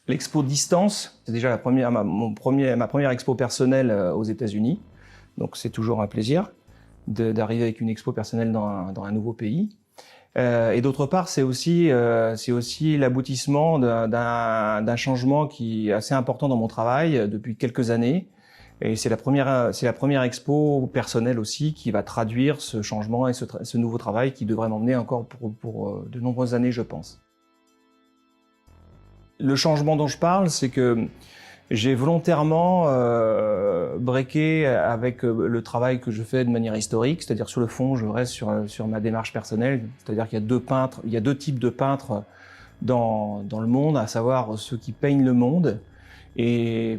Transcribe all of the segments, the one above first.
L'expo Distance, c'est déjà ma première expo personnelle aux États-Unis. Donc c'est toujours un plaisir d'arriver avec une expo personnelle dans un nouveau pays. Et d'autre part, c'est aussi l'aboutissement d'un changement qui est assez important dans mon travail depuis quelques années. Et c'est la première expo personnelle aussi qui va traduire ce changement et ce nouveau travail qui devrait m'emmener encore pour de nombreuses années, je pense. Le changement dont je parle, c'est que j'ai volontairement breaké avec le travail que je fais de manière historique, c'est-à-dire sur le fond, je reste sur ma démarche personnelle, c'est-à-dire qu'il y a deux types de peintres dans le monde, à savoir ceux qui peignent le monde et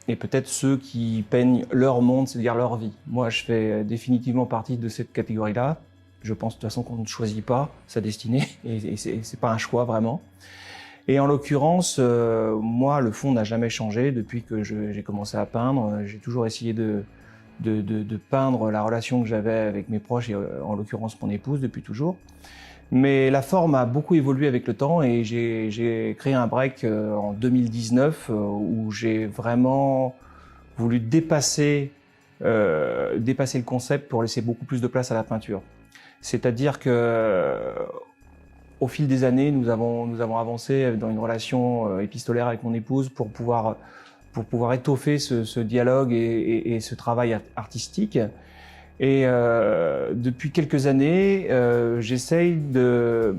peut-être ceux qui peignent leur monde, c'est-à-dire leur vie. Moi, je fais définitivement partie de cette catégorie-là. Je pense de toute façon qu'on ne choisit pas sa destinée et c'est pas un choix vraiment. Et en l'occurrence, moi, le fond n'a jamais changé depuis que j'ai commencé à peindre. J'ai toujours essayé de peindre la relation que j'avais avec mes proches et en l'occurrence mon épouse depuis toujours. Mais la forme a beaucoup évolué avec le temps et j'ai créé un break en 2019 où j'ai vraiment voulu dépasser le concept pour laisser beaucoup plus de place à la peinture. C'est-à-dire que au fil des années, nous avons avancé dans une relation épistolaire avec mon épouse pour pouvoir étoffer ce dialogue et ce travail artistique. Et depuis quelques années, j'essaye de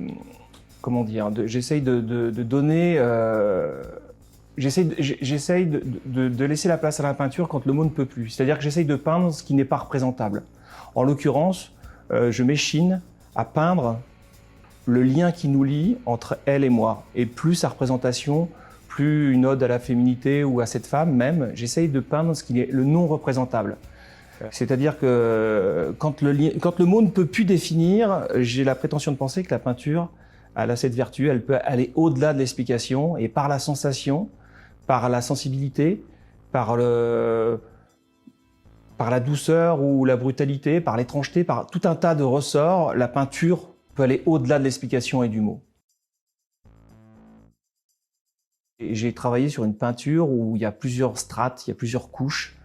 laisser la place à la peinture quand le mot ne peut plus. C'est-à-dire que j'essaye de peindre ce qui n'est pas représentable. En l'occurrence, je m'échine à peindre le lien qui nous lie entre elle et moi. Et plus sa représentation, plus une ode à la féminité ou à cette femme même, j'essaye de peindre ce qui est le non représentable. C'est-à-dire que quand le mot ne peut plus définir, j'ai la prétention de penser que la peinture, elle a cette vertu, elle peut aller au-delà de l'explication et par la sensation, par la sensibilité, par la douceur ou la brutalité, par l'étrangeté, par tout un tas de ressorts, la peinture peut aller au-delà de l'explication et du mot. J'ai travaillé sur une peinture où il y a plusieurs strates, il y a plusieurs couches.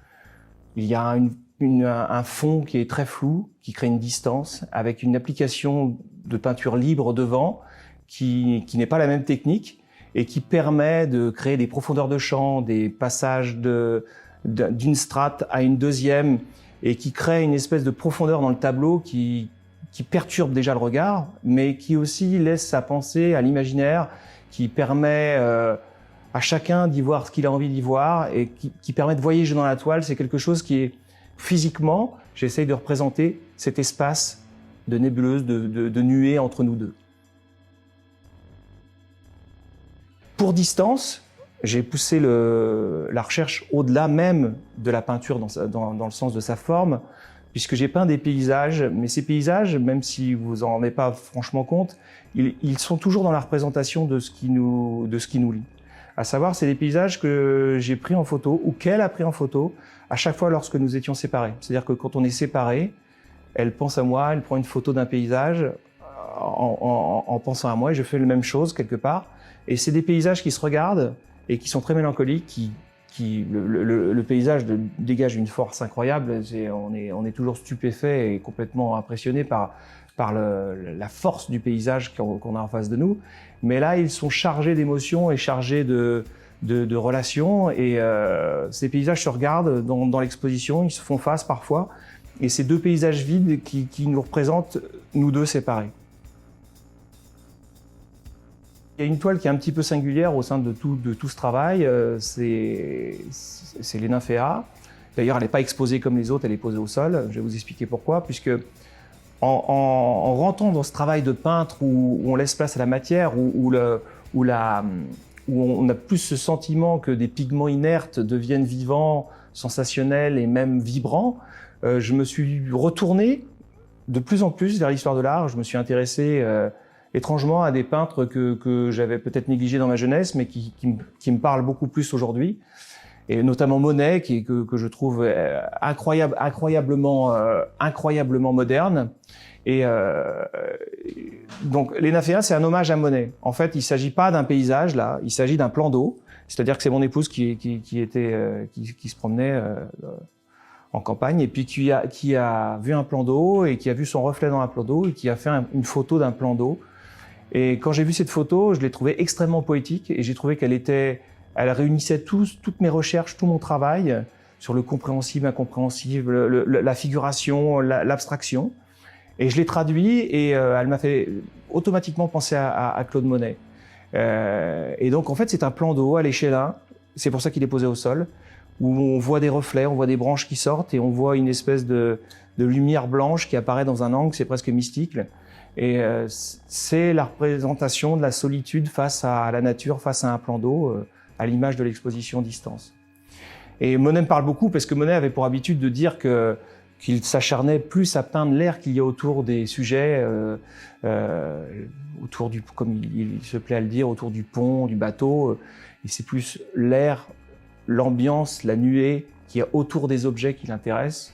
Il y a un fond qui est très flou, qui crée une distance, avec une application de peinture libre devant, qui n'est pas la même technique, et qui permet de créer des profondeurs de champ, des passages d'une strate à une deuxième, et qui crée une espèce de profondeur dans le tableau qui perturbe déjà le regard, mais qui aussi laisse à penser à l'imaginaire, qui permet à chacun d'y voir ce qu'il a envie d'y voir et qui permet de voyager dans la toile. C'est quelque chose qui est physiquement, j'essaye de représenter cet espace de nébuleuse, de nuée entre nous deux. Pour Distance, j'ai poussé la recherche au-delà même de la peinture dans le sens de sa forme, puisque j'ai peint des paysages, mais ces paysages, même si vous en rendez pas franchement compte, ils sont toujours dans la représentation de ce qui nous lie. À savoir, c'est des paysages que j'ai pris en photo, ou qu'elle a pris en photo, à chaque fois lorsque nous étions séparés. C'est-à-dire que quand on est séparés, elle pense à moi, elle prend une photo d'un paysage en pensant à moi, et je fais la même chose quelque part. Et c'est des paysages qui se regardent et qui sont très mélancoliques, le paysage dégage une force incroyable. On est toujours stupéfait et complètement impressionné par la force du paysage qu'on a en face de nous. Mais là, ils sont chargés d'émotions et chargés de relations. Et ces paysages se regardent dans l'exposition, ils se font face parfois. Et ces deux paysages vides qui nous représentent, nous deux séparés. Il y a une toile qui est un petit peu singulière au sein de tout ce travail, c'est les nymphéas. D'ailleurs, elle n'est pas exposée comme les autres, elle est posée au sol. Je vais vous expliquer pourquoi, puisque en rentrant dans ce travail de peintre où on laisse place à la matière, où on a plus ce sentiment que des pigments inertes deviennent vivants, sensationnels et même vibrants, je me suis retourné de plus en plus vers l'histoire de l'art. Je me suis intéressé étrangement à des peintres que j'avais peut-être négligés dans ma jeunesse, mais qui me parlent beaucoup plus aujourd'hui. et notamment Monet, que je trouve incroyablement moderne. Et donc l'Enaféa, c'est un hommage à Monet. En fait, il s'agit pas d'un paysage là, il s'agit d'un plan d'eau. C'est-à-dire que c'est mon épouse qui se promenait en campagne et puis qui a vu un plan d'eau et qui a vu son reflet dans un plan d'eau et qui a fait une photo d'un plan d'eau. Et quand j'ai vu cette photo, je l'ai trouvée extrêmement poétique et j'ai trouvé elle réunissait toutes mes recherches, tout mon travail sur le compréhensible, incompréhensible, la figuration, l'abstraction. Et je l'ai traduit et elle m'a fait automatiquement penser à Claude Monet. Et donc en fait c'est un plan d'eau à l'échelle 1, c'est pour ça qu'il est posé au sol, où on voit des reflets, on voit des branches qui sortent et on voit une espèce de lumière blanche qui apparaît dans un angle, c'est presque mystique. Et c'est la représentation de la solitude face à la nature, face à un plan d'eau, à l'image de l'exposition distance. Et Monet me parle beaucoup parce que Monet avait pour habitude de dire qu'il s'acharnait plus à peindre l'air qu'il y a autour des sujets, autour du, comme il se plaît à le dire, autour du pont, du bateau. Et c'est plus l'air, l'ambiance, la nuée qui est autour des objets qui l'intéressent.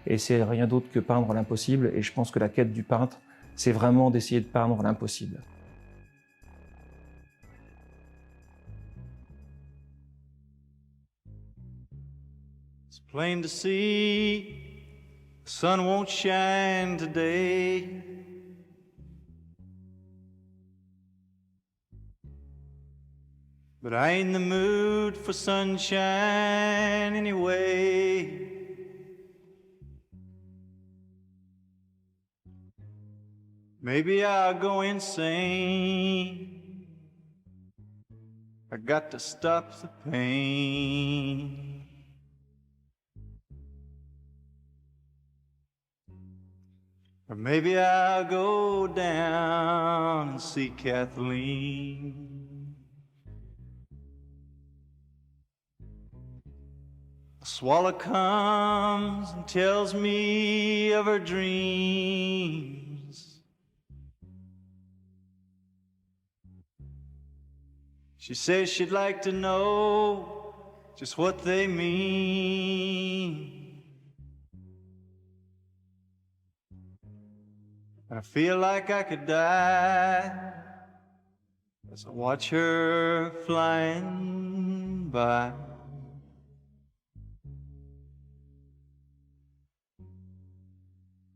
Et c'est rien d'autre que peindre l'impossible. Et je pense que la quête du peintre, c'est vraiment d'essayer de peindre l'impossible. It's plain to see. The sun won't shine today. But I ain't in the mood for sunshine anyway. Maybe I'll go insane. I got to stop the pain. Or maybe I'll go down and see Kathleen. A swallow comes and tells me of her dreams. She says she'd like to know just what they mean. I feel like I could die as I watch her flying by.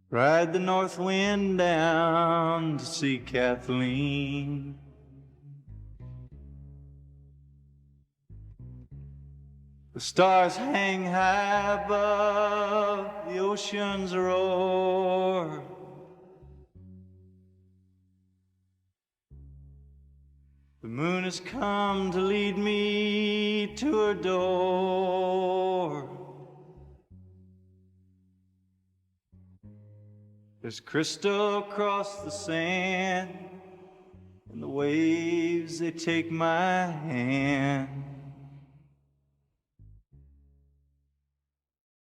Ride the north wind down to see Kathleen. The stars hang high above the ocean's roar. The moon has come to lead me to her door. There's crystal across the sand, and the waves, they take my hand.